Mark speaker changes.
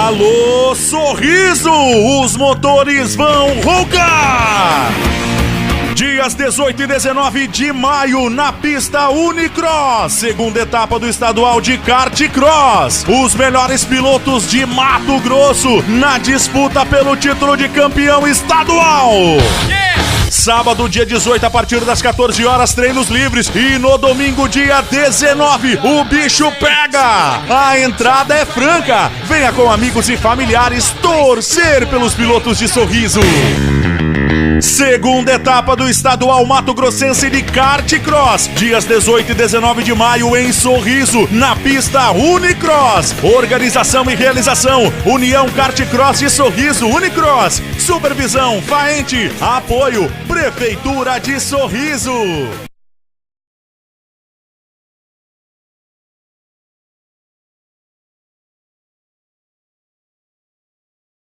Speaker 1: Alô, Sorriso! Os motores vão roncar! Dias 18 e 19 de maio, na pista Unicross, segunda etapa do estadual de kart cross. Os melhores pilotos de Mato Grosso na disputa pelo título de campeão estadual. Sábado, dia 18, a partir das 14 horas, treinos livres. E no domingo, dia 19, o bicho pega! A entrada é franca. Venha com amigos e familiares torcer pelos pilotos de Sorriso. Segunda etapa do estadual Mato Grossense de kart cross, dias 18 e 19 de maio em Sorriso, na pista Unicross. Organização e realização: União Kart Cross de Sorriso, Unicross. Supervisão Faente. Apoio Prefeitura de Sorriso.